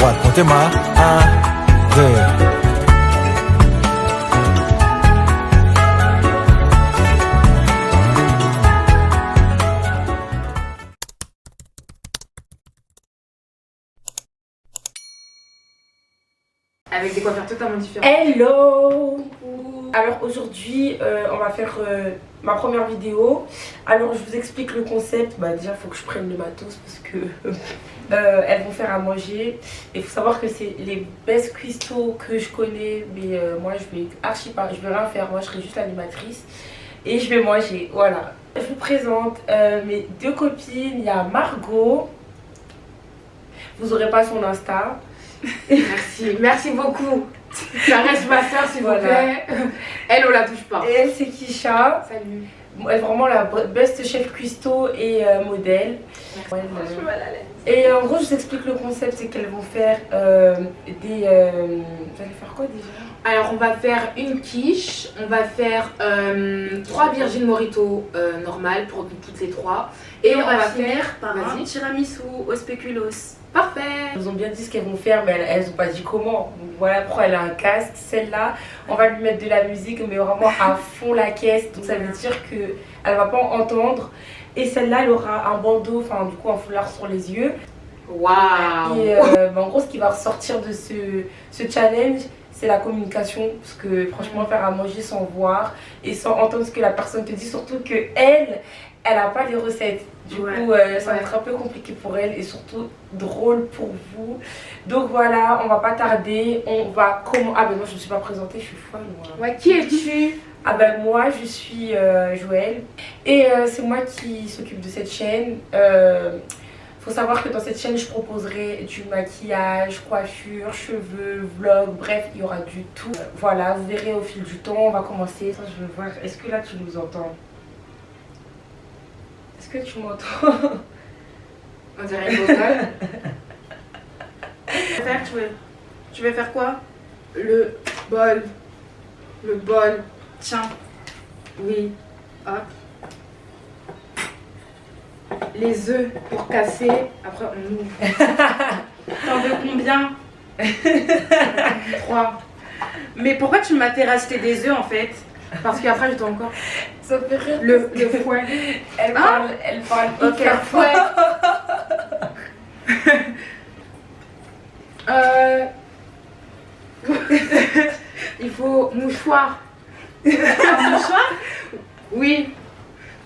droite, comptez-moi. 1, 2. Avec des coiffures totalement différentes. Hello. Alors aujourd'hui on va faire ma première vidéo. Alors je vous explique le concept. Bah déjà il faut que je prenne le matos parce que elles vont faire à manger. Il faut savoir que c'est les best cuistots que je connais. Mais moi je vais archi pas, je vais rien faire. Moi je serai juste l'animatrice et je vais manger. Voilà. Je vous présente mes deux copines. Il y a Margot. Vous aurez pas son Insta. Merci beaucoup. Ça reste ma soeur s'il vous plaît. Elle on la touche pas. Et elle c'est Kisha. Salut. Elle est vraiment la best chef cuistot et modèle. Je suis mal à l'aise. Et en gros je vous explique le concept, c'est qu'elles vont faire des... Vous allez faire quoi déjà? Alors on va faire une quiche, on va faire 3 Virgin Morito normales pour toutes les 3. Et on va faire par un tiramisu au spéculoos. Parfait. Elles ont bien dit ce qu'elles vont faire, mais elles n'ont pas dit comment. Donc voilà pourquoi elle a un casque. Celle-là, on va lui mettre de la musique, mais vraiment à fond la caisse. Donc ça veut dire qu'elle ne va pas entendre. Et celle-là, elle aura un bandeau, enfin du coup un foulard sur les yeux. Waouh. Et en gros, ce qui va ressortir de ce challenge, c'est la communication. Parce que franchement, faire à manger sans voir et sans entendre ce que la personne te dit, surtout que elle n'a pas les recettes. Du coup, ça va être un peu compliqué pour elle et surtout drôle pour vous. Donc voilà, on va pas tarder. On va comment... Ah ben moi je ne me suis pas présentée, je suis folle moi. Ouais, qui es-tu? Ah ben moi je suis Joël et c'est moi qui s'occupe de cette chaîne. Faut savoir que dans cette chaîne je proposerai du maquillage, coiffure, cheveux, vlog, bref il y aura du tout. Voilà, vous verrez au fil du temps. On va commencer. Ça, je veux voir, est-ce que là tu nous entends? Est-ce que tu m'entends? On dirait une vocale. Tu veux faire quoi? Le bol. Le bol. Tiens, Oui. hop. Les œufs pour casser. Après on ouvre. T'en veux combien? 3. Mais pourquoi tu m'as fait racheter des œufs en fait? Parce qu'après je dois encore. Ça fait rire. Le fouet. Elle parle Ok, hyper fort. fouet. Il faut mouchoir. Un mouchoir? Oui.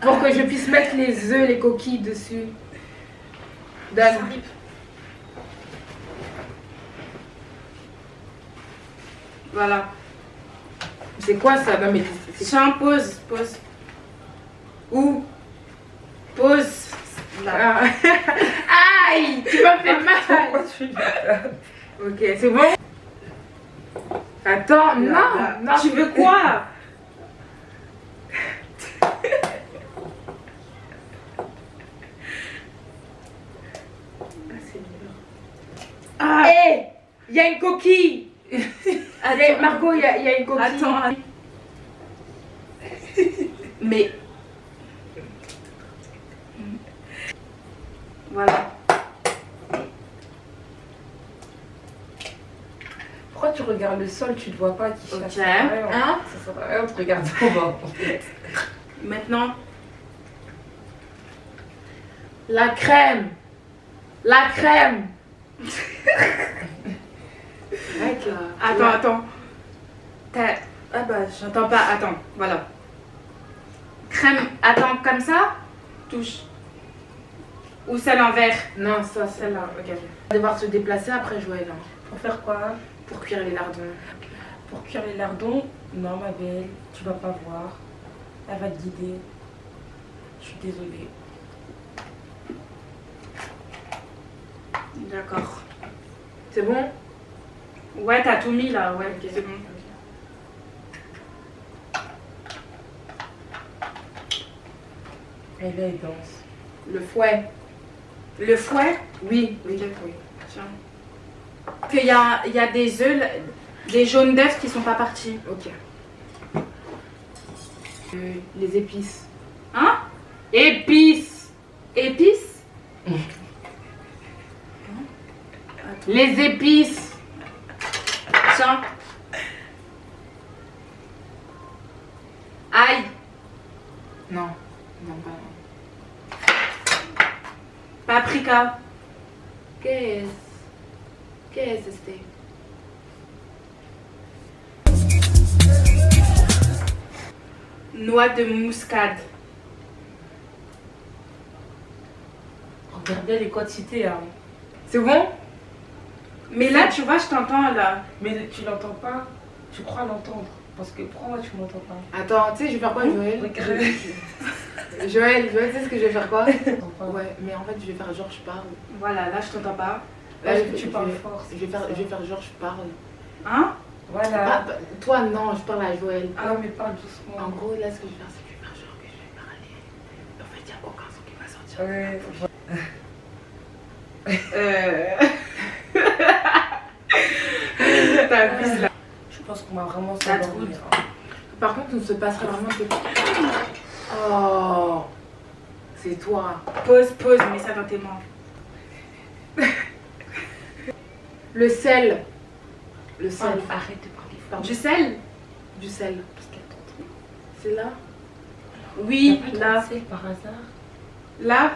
Pour que je puisse mettre les œufs, les coquilles dessus. Dan. Voilà. C'est quoi ça? Non mais Tiens, pose. où? Pose. Là. Ah. Aïe! Tu m'as fait mal! Ok, c'est bon? Attends, non! Tu veux quoi? Ah! Hé! Il y a une coquille! Attends. Margot, il y a une coquille. Attends. Mais. Voilà. Pourquoi tu regardes le sol? Tu ne vois pas qui Ok. Ça sert à rien. Hein? Ça sert à rien de regarder en bas. Maintenant, La crème! La crème! attends. Ah bah, j'entends pas. Attends, voilà. Crème, attends, comme ça? Touche. Ou celle en verre? Non, ça, celle-là. Ok. On va devoir se déplacer après, Joël. Pour faire quoi? Pour cuire les lardons. Pour cuire les lardons? Non, ma belle, tu vas pas voir. Elle va te guider. Je suis désolée. D'accord. C'est bon? Ouais, t'as tout mis là, ouais, Ok. c'est bon. Elle là, elle danse. Le fouet. Le fouet? Oui. Oui. Tiens. Qu'il y a des œufs, des jaunes d'œufs qui sont pas partis. Ok. Les épices. Hein? Épices! Épices? Les épices. Tiens. Aïe. Non. Non, pas. Paprika. Qu'est-ce que c'était? Noix de muscade. Regardez les quantités. Hein. C'est bon? Mais là, tu vois, je t'entends là. Mais tu l'entends pas. Tu crois l'entendre. Parce que pourquoi moi tu m'entends pas? Attends, tu sais, je vais faire quoi, Joël? Regarde. Joël, tu sais ce que je vais faire quoi? T'entends pas. Ouais, mais en fait, je vais faire genre je parle. Voilà, là, je t'entends pas. Là, Parce que tu parles fort. Je vais faire genre je parle. Hein? Voilà. Ah, bah, toi, non, je parle à Joël. Ah non, mais parle En doucement. gros, là, ce que je vais faire, c'est que je vais faire genre que je vais parler. En fait, il n'y a aucun son qui va sortir. Ouais. T'abuses là. Je pense qu'on va vraiment Ça s'endormir. Par contre, on se passerait vraiment de... Oh, c'est toi. Pause, mets ça dans tes mains. Le sel. Le sel. Arrête de parler fort. Du sel? Du sel. Parce qu'elle t'entend. C'est là? Oui, T'as pas là. de sel par hasard. Là.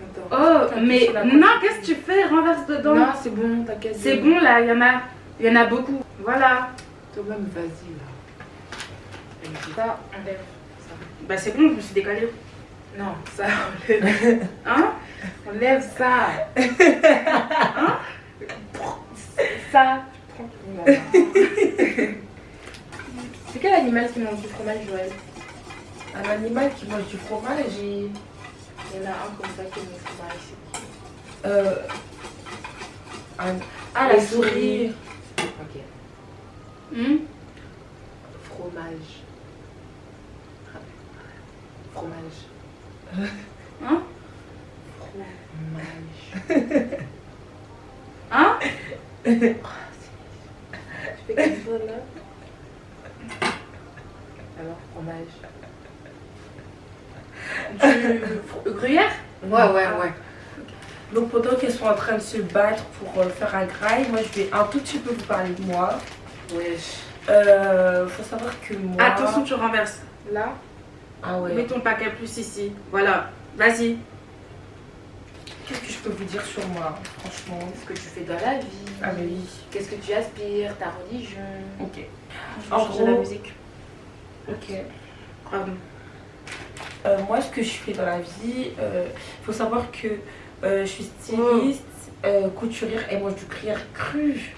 Attends. Oh, T'as mais touché la non, quantité. qu'est-ce que tu fais? Renverse dedans. Non, c'est bon, t'inquiète. C'est bon là, il y en a beaucoup. Voilà. Toi-même, vas-y, là. Ça, enlève. Ça. Bah c'est bon, je me suis décalée. Non, ça, enlève. Hein? Enlève ça. Ça. C'est quel animal qui mange du fromage, Joël? Un animal qui mange du fromage et. Il y en a un comme ça qui mange du fromage. Ah, la souris. Ok. Hmm? Fromage. Fromage. Hein? Fromage. Hein? Tu fais quelque chose là? Alors, fromage. Du gruyère? Ouais. Donc pendant qu'elles sont en train de se battre pour faire un grail, moi je vais un tout petit peu vous parler de moi. Wesh. Faut savoir que moi. Attention, tu renverses. Là? Ah ouais. Mets ton paquet plus ici. Voilà. Vas-y. Qu'est-ce que je peux vous dire sur moi, franchement? Qu'est-ce que tu fais dans la vie? Ah mais oui. Qu'est-ce que tu aspires? Ta religion? Ok. Je vais En changer la gros- musique. Ok. Pardon. Moi, ce que je fais dans la vie, faut savoir que je suis styliste, couturière et moi du gruyère cru.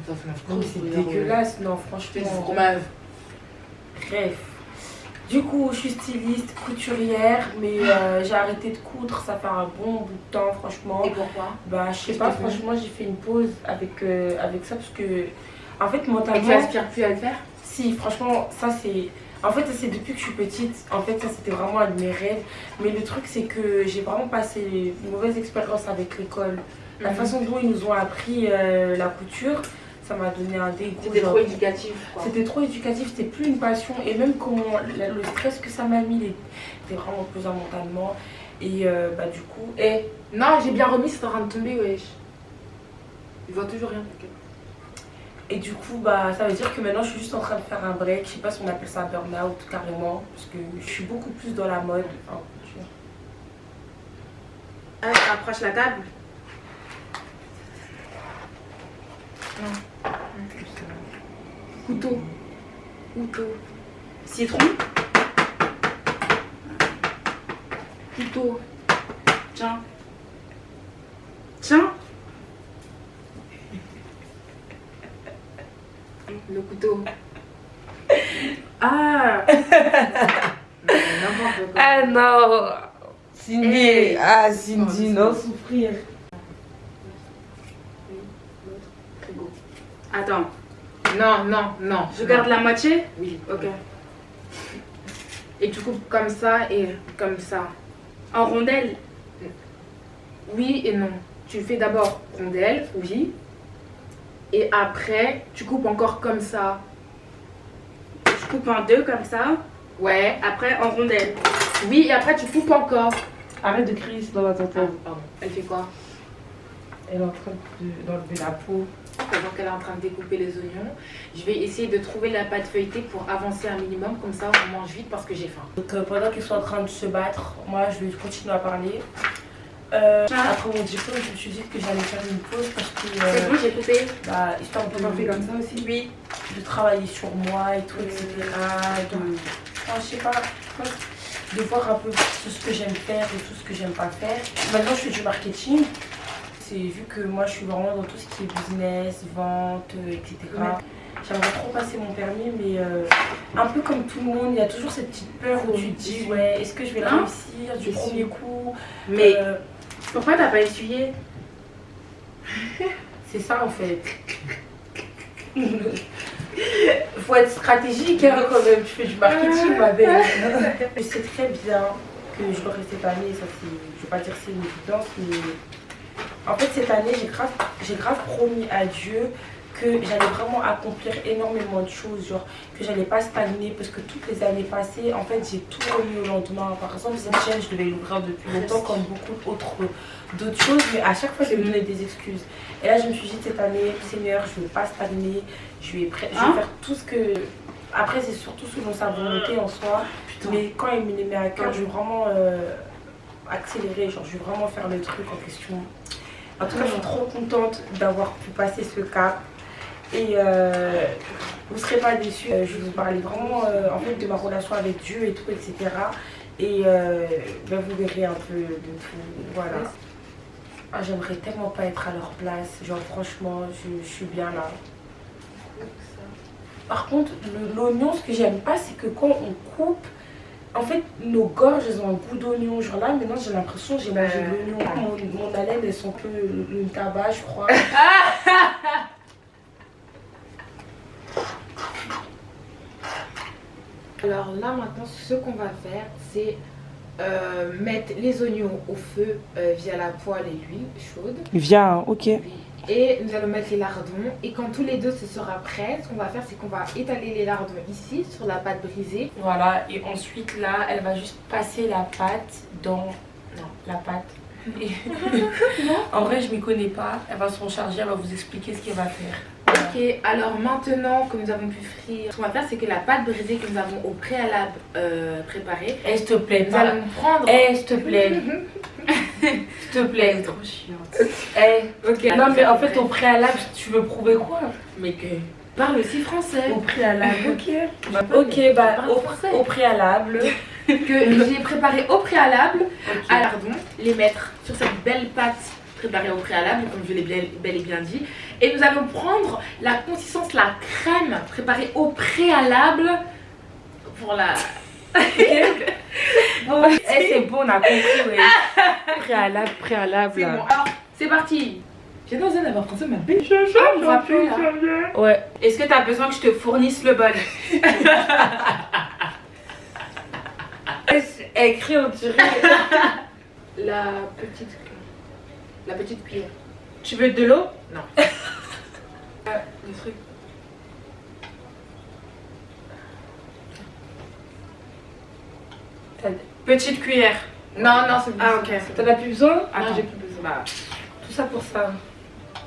Ça fait Non, mais c'est dégueulasse, non, Tu fais du franchement. fromage. Bref. Du coup, je suis styliste, couturière, mais j'ai arrêté de coudre, ça fait un bon bout de temps, franchement. Et pourquoi? Bah, je sais Qu'est-ce pas, que tu fais? franchement, j'ai fait une pause avec ça parce que, en fait, Et tu mentalement. aspires plus à le faire? Si, franchement, ça c'est. En fait, ça c'est depuis que je suis petite. En fait, ça c'était vraiment un de mes rêves. Mais le truc, c'est que j'ai vraiment passé une mauvaise expérience avec l'école. La façon dont ils nous ont appris la couture, ça m'a donné un dégoût. C'était genre. trop éducatif, quoi. C'était trop éducatif, c'était plus une passion. Et même comment le stress que ça m'a mis, c'était vraiment pesant mentalement. Et bah, du coup. Et Non, j'ai bien remis, c'est en train de tomber, wesh. Il voit toujours rien, t'inquiète. Et du coup, bah, ça veut dire que maintenant je suis juste en train de faire un break. Je sais pas si on appelle ça un burn-out carrément, parce que je suis beaucoup plus dans la mode. Enfin, Ah, rapproche la table. Couteau. Couteau. Citron. Couteau. Tiens. Tiens. Le couteau. Ah. N'importe quoi. ah non Cindy, Hey. ah Cindy, Non, non souffrir. Frigo. Attends. Non. Je garde la moitié? Oui. Ok. Et tu coupes comme ça et comme ça. En rondelle. Oui et non. Tu fais d'abord rondelle, oui. Et après, tu coupes encore comme ça. Je coupe en deux comme ça. Ouais. Après en rondelle. Oui, et après, tu coupes encore. Arrête de crier, c'est dans la Ah, tête. pardon. Elle fait quoi? Elle est en train d'enlever la peau. Pendant qu'elle est en train de découper les oignons, je vais essayer de trouver la pâte feuilletée pour avancer un minimum, comme ça on mange vite parce que j'ai faim. Donc pendant qu'ils sont en train de se battre, moi je vais continuer à parler. Après mon diplôme, je me suis dit que j'allais faire une pause parce que C'est bon, j'ai coupé. bah, histoire de ça aussi. Oui. de travailler sur moi et tout, etc. Je sais pas, de voir un peu tout ce que j'aime faire et tout ce que j'aime pas faire. Maintenant, je fais du marketing. C'est vu que moi, je suis vraiment dans tout ce qui est business, vente, etc. J'aimerais trop passer mon permis, mais un peu comme tout le monde, il y a toujours cette petite peur où tu te dis, ouais, est-ce que je vais le réussir du premier coup? Mais pourquoi t'as pas essuyé? C'est ça en fait. Faut être stratégique hein, quand même, tu fais du marketing ma belle. Je sais très bien que je l'aurai cette année, ça c'est, je vais pas dire que c'est une évidence, mais en fait cette année j'ai grave promis à Dieu que j'allais vraiment accomplir énormément de choses, genre que j'allais pas stagner parce que toutes les années passées, en fait j'ai tout remis au lendemain. Par exemple cette chaîne je devais l'ouvrir depuis longtemps comme beaucoup d'autres choses, mais à chaque fois je me donnais des excuses. Et là je me suis dit cette année, Seigneur, je ne vais pas stagner, je vais faire tout ce que... Après c'est surtout selon sa volonté en soi, mais quand il me les met à cœur, je vais vraiment accélérer, genre je vais vraiment faire le truc en question. En tout cas je suis trop contente d'avoir pu passer ce cap. Et vous ne serez pas déçus, je vais vous parler vraiment en fait de ma relation avec Dieu et tout, etc. Et ben, vous verrez un peu de tout, voilà. Ah, j'aimerais tellement pas être à leur place, genre franchement, je suis bien là. Par contre, l'oignon, ce que j'aime pas, c'est que quand on coupe, en fait, nos gorges, elles ont un goût d'oignon. Genre là, maintenant, j'ai l'impression que j'ai mangé de l'oignon. Mon haleine, elles sont un peu le tabac, je crois. Alors là maintenant ce qu'on va faire c'est mettre les oignons au feu via la poêle et l'huile chaude. Viens, ok. Et nous allons mettre les lardons et quand tous les deux ce sera prêt, ce qu'on va faire c'est qu'on va étaler les lardons ici sur la pâte brisée. Voilà, et ensuite là, elle va juste passer la pâte dans... Non, la pâte. Et... en vrai, je m'y connais pas. Elle va s'en charger, elle va vous expliquer ce qu'elle va faire. Ok, alors maintenant que nous avons pu frire, ce qu'on va faire c'est que la pâte brisée que nous avons au préalable préparée, S'il te plaît, nous allons prendre... s'il te plaît. S'il te plaît. Trop chiante. Ok. Non mais en fait au préalable, tu veux prouver quoi? Mais que... Parle aussi français. Au préalable, ok. Ok, bah au préalable. Que j'ai préparé au préalable, à lardon, les mettre sur cette belle pâte préparée au préalable, comme je l'ai bel et bien dit. Et nous allons prendre la consistance, la crème préparée au préalable pour la... Bon, c'est bon, on a compris, ouais. Préalable. C'est bon, alors c'est parti. J'ai besoin d'avoir français, ma belle. On va plus là. Ouais. Est-ce que t'as besoin que je te fournisse le bol? Écrit, on dirait. La petite cuillère. Tu veux de l'eau? Non. Le truc. Petite cuillère. Non, c'est bon. Ah ok. T'en as plus besoin? Non, Attends. j'ai plus besoin. Bah, Tout ça pour ça.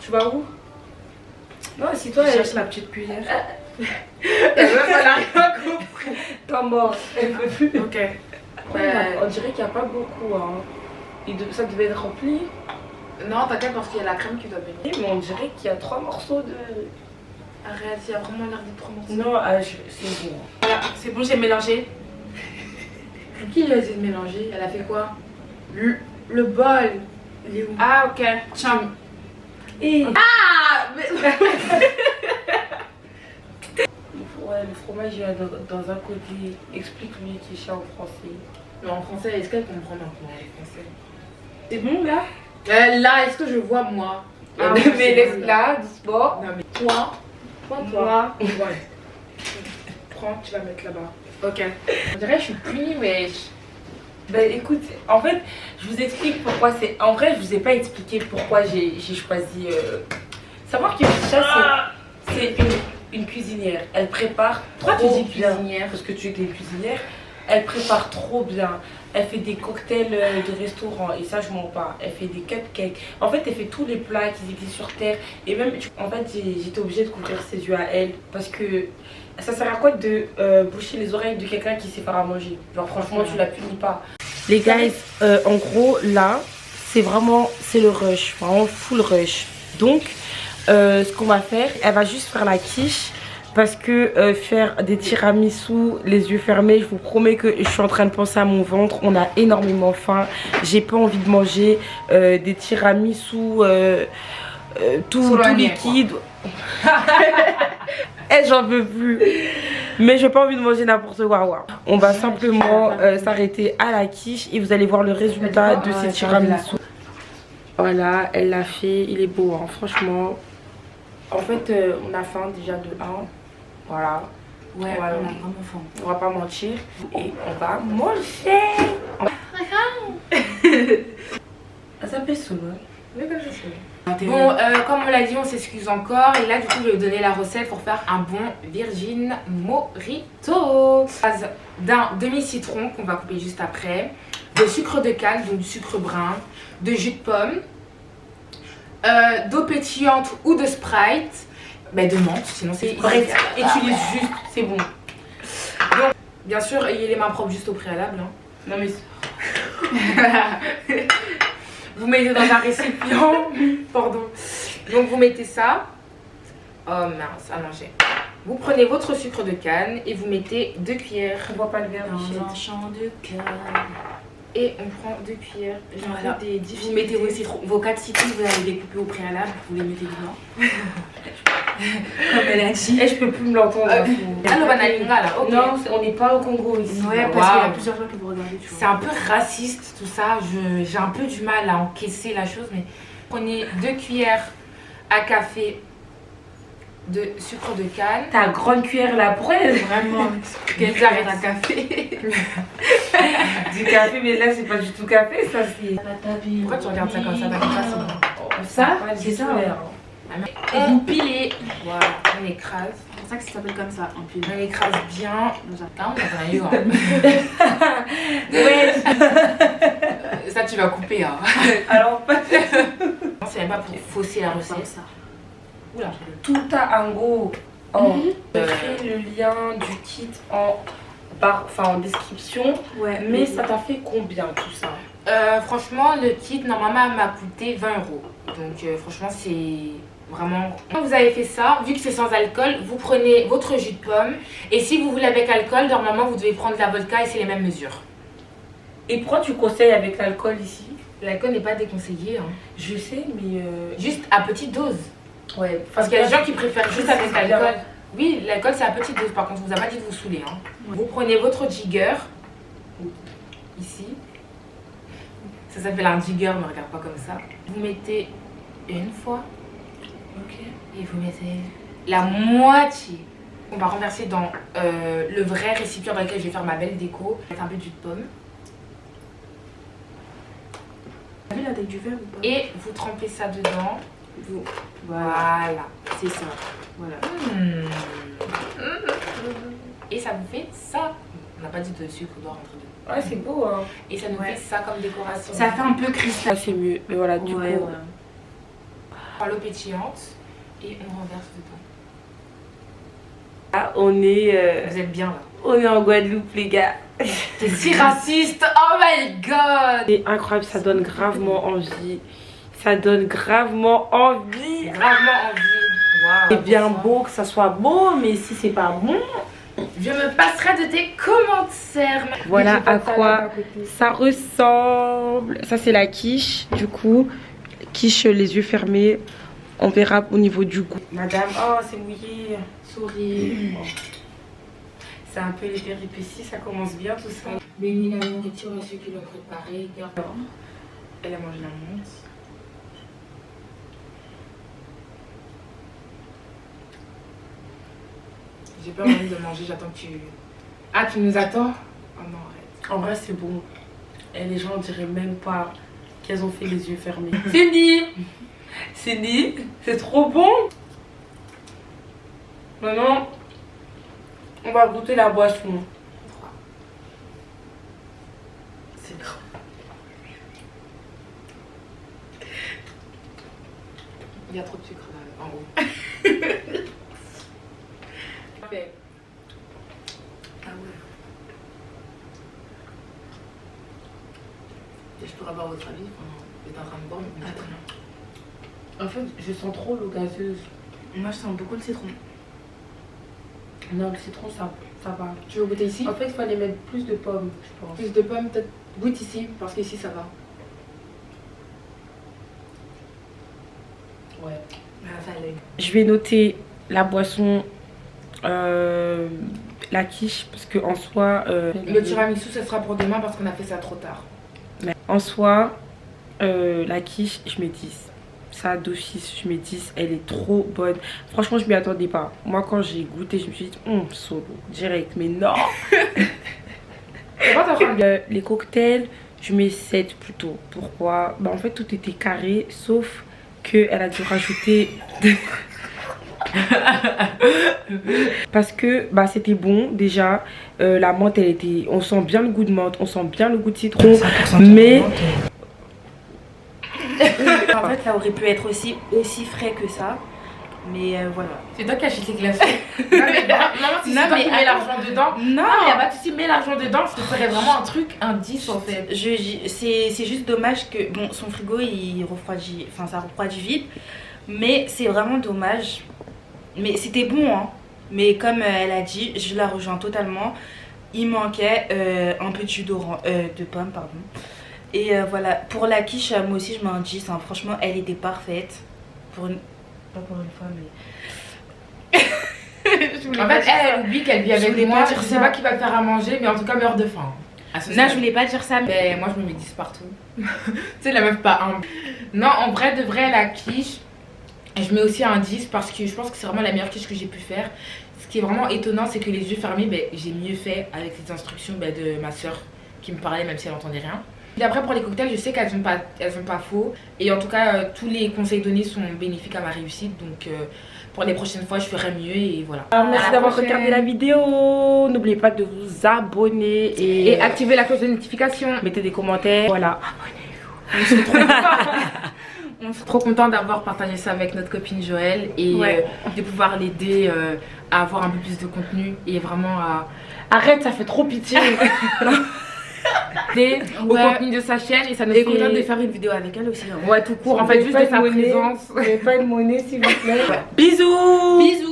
Tu vas où? Non, si toi toi, je cherche la petite cuillère. Elle a rien compris. t'es mort. Elle veut plus. Ok. On dirait qu'il n'y a pas beaucoup. Hein. Ça devait être rempli. Non, t'inquiète parce qu'il y a la crème qui doit venir. Mais on dirait qu'il y a 3 morceaux de. Arrête, il y a vraiment l'air d'être trop morceaux. Non, c'est bon. Voilà, c'est bon, j'ai mélangé. Qui lui a dit de mélanger? Elle a fait quoi? Le bol. Il est où? Ah ok. Tiens. Et... Ah mais... Ouais, le fromage il y a dans un côté. Explique-lui qui est en français. Mais en français, est-ce qu'elle comprend maintenant le français? C'est bon là? Là, est-ce que je vois moi? Ah, Mais mais laisse là, du sport. Non mais toi. Toi. Ouais. Prends, tu vas mettre là-bas. Ok. On dirait que je suis punie, mais... Ben écoute, en fait, je vous explique pourquoi c'est... En vrai, je vous ai pas expliqué pourquoi j'ai choisi... Savoir que Micha, c'est une cuisinière. Elle prépare Pourquoi tu trop dis bien. cuisinière? Parce que tu es une cuisinière. Elle prépare trop bien. Elle fait des cocktails de restaurant et ça je mens pas. Elle fait des cupcakes. En fait elle fait tous les plats qui existent sur terre. Et même en fait j'étais obligée de couvrir ses yeux à elle. Parce que ça sert à quoi de boucher les oreilles de quelqu'un qui sait faire à manger? Genre franchement tu la punis pas. Les guys, en gros là c'est le rush. Vraiment full rush. Donc ce qu'on va faire, elle va juste faire la quiche. Parce que faire des tiramisu les yeux fermés, je vous promets que je suis en train de penser à mon ventre. On a énormément faim. J'ai pas envie de manger des tiramisu tout liquide. Et j'en veux plus. Mais j'ai pas envie de manger n'importe quoi. On va simplement s'arrêter à la quiche et vous allez voir le résultat de ces tiramisu. Voilà, elle l'a fait. Il est beau, hein, franchement. En fait, on a faim déjà de 1. Voilà. Ouais, on a vraiment faim. On va pas mentir. Et on va manger. Ça s'appelle solo. Oui, comme je sais. Bon, comme on l'a dit, on s'excuse encore. Et là, du coup, je vais vous donner la recette pour faire un bon Virgin Mojito. D'un demi-citron qu'on va couper juste après. De sucre de canne, donc du sucre brun. De jus de pomme. D'eau pétillante ou de Sprite. Mais de menthe, sinon c'est Sprite. Utilise juste, c'est bon. Donc, bien sûr, ayez les mains propres juste au préalable. Hein. Non mais... Vous mettez dans un récipient. Pardon. Donc vous mettez ça. Oh mince, à manger. Vous prenez votre sucre de canne et vous mettez 2 cuillères. On voit pas le verre. Dans un champ de cœur. Et on prend 2 cuillères. Voilà. Vous mettez vos 4 citrons, vous allez les couper au préalable, vous les mettez dedans. Comme elle a dit. Et je peux plus me l'entendre. Allo banalinga là, ok. Non, on n'est pas au Congo ici. Ouais, parce qu'il y a plusieurs gens qui vous regardent. C'est un peu raciste tout ça, j'ai un peu du mal à encaisser la chose, mais prenez 2 cuillères à café de sucre de canne. Ta grande cuillère là, pour elle. Vraiment. Quelle cuillère à café. Du café, mais là c'est pas du tout café, ça c'est... Pourquoi tu regardes ça comme ça? T'inquiète pas, c'est bon. Ça, c'est ça. Et vous pilez. Voilà, on écrase. C'est pour ça que ça s'appelle comme ça, un pile. On écrase bien. Attends, on a eu, hein. Ouais. Ça tu vas couper hein. Alors pas... Non, c'est même pas pour fausser la recette. Ça. Oula. Tout a un go. Je mettrai le lien du kit en description. Ouais, Mais ça t'a fait combien tout ça? Franchement, le kit normalement m'a coûté 20 €. Donc franchement, c'est vraiment... Quand vous avez fait ça, vu que c'est sans alcool, vous prenez votre jus de pomme. Et si vous voulez avec alcool, normalement vous devez prendre de la vodka et c'est les mêmes mesures. Et pourquoi tu conseilles avec l'alcool ici? L'alcool n'est pas déconseillé. Hein. Je sais, mais... Juste à petite dose. Ouais. Parce qu'il y a des gens qui préfèrent juste avec bien. l'alcool. Oui, l'alcool c'est à petite dose. Par contre, on vous a pas dit de vous saouler. Hein. Ouais. Vous prenez votre jigger. Ici. Ça s'appelle un jigger, ne regarde pas comme ça. Vous mettez une fois. Ok. Et vous mettez la moitié. On va renverser dans le vrai récipient dans lequel je vais faire ma belle déco. Mettre un peu de jus de pomme. Vous avez la taille du verre ou pas? Et vous trempez ça dedans. Vous. Voilà. C'est ça. Voilà. Et ça vous fait ça. On n'a pas dit de sucre doit rentrer dedans. Ouais, c'est beau, hein. Et ça nous Ouais. fait ça comme décoration. Ça fait un peu cristal. Ça c'est mieux. Mais voilà, du coup... On prend l'eau pétillante et on renverse dedans. Là, on est... Vous êtes bien là. On est en Guadeloupe, les gars. T'es si raciste. Oh my god. C'est incroyable, ça donne gravement envie. Ça donne gravement envie. Gravement envie. Waouh. C'est bien beau que ça soit beau, mais si c'est pas bon... Je me passerai de tes commentaires. Voilà à quoi ça ressemble. Ça c'est la quiche, du coup. Quiche les yeux fermés. On verra au niveau du goût. Madame, oh c'est mouillé. Souris. C'est un peu les péripéties, ça commence bien tout ça. Bénis la nourriture à ceux qui l'ont préparée. Elle a mangé la menthe. J'ai pas envie de manger, j'attends que tu... Ah, tu nous attends? Oh non, arrête. En vrai c'est bon. Et les gens on dirait même pas qu'elles ont fait les yeux fermés. Cindy! Cindy, c'est trop bon. Maintenant, on va goûter la boisson. Il y a trop de sucre là, en haut. Parfait. Ah ouais. Et je pourrais avoir votre avis. Vous êtes en train de boire, mais En fait, je sens trop l'eau gazeuse. Moi, je sens beaucoup le citron. Non, le citron, ça va. tu veux goûter ici? En fait, il fallait mettre plus de pommes, je pense. Plus de pommes, peut-être goûte ici, parce qu'ici ça va. Ouais. Ah, ça allait. Je vais noter la boisson, la quiche, parce qu'en soi... Le tiramisu, ça sera pour demain parce qu'on a fait ça trop tard. En soi, la quiche, je mets 10. Ça, d'office, je mets 10. Elle est trop bonne. Franchement, je m'y attendais pas. Moi, quand j'ai goûté, je me suis dit, solo, direct. Mais non. Les cocktails, je mets 7 plutôt. Pourquoi? Bah, en fait, tout était carré, sauf qu'elle a dû rajouter... Parce que bah, c'était bon déjà. La menthe, elle était... On sent bien le goût de menthe, on sent bien le goût de citron. Mais... En fait, ça aurait pu être aussi frais que ça. Mais voilà. C'est toi qui achètes les glaçons. Non, mais si Non, c'est toi mais qui mets l'argent dedans. Non, Non, mais bah, si tu mets l'argent dedans, je te ferais vraiment un truc, un 10 en fait. c'est juste dommage que bon, son frigo il refroidit, enfin ça refroidit vite. Mais c'est vraiment dommage. Mais c'était bon, hein. Mais comme elle a dit, je la rejoins totalement. Il manquait un peu de jus de pomme, pardon. Et voilà, pour la quiche, moi aussi je mets un 10. Hein. Franchement, elle était parfaite. Pas pour une fois, mais. En fait, elle oublie qu'elle vit avec moi. Je sais ça. pas qui va te faire à manger, mais en tout cas, meurt de faim. Non, je voulais pas dire ça, mais. Mais moi, je me mets 10 partout. Tu sais, la meuf pas un. Non, en vrai, de vrai, la quiche, je mets aussi un 10 parce que je pense que c'est vraiment la meilleure quiche que j'ai pu faire. Ce qui est vraiment étonnant, c'est que les yeux fermés, j'ai mieux fait avec les instructions de ma soeur qui me parlait, même si elle n'entendait rien. Et après, pour les cocktails, je sais qu'elles sont pas faux. Et en tout cas, tous les conseils donnés sont bénéfiques à ma réussite. Donc, pour les prochaines fois, je ferai mieux. Et voilà. Alors, merci d'avoir regardé la vidéo. N'oubliez pas de vous abonner Et activer la cloche de notification. mettez des commentaires. Voilà. On est trop content d'avoir partagé ça avec notre copine Joël. Et Ouais. de pouvoir l'aider à avoir un peu plus de contenu. Et vraiment à Arrête, ça fait trop pitié. aider au Ouais. contenu de sa chaîne. Et ça nous Et fait... content de faire une vidéo avec elle aussi. Hein. Ouais, tout court. En fait, juste de sa présence. Vous n'avez pas une monnaie, s'il vous plaît. Bisous. Bisous.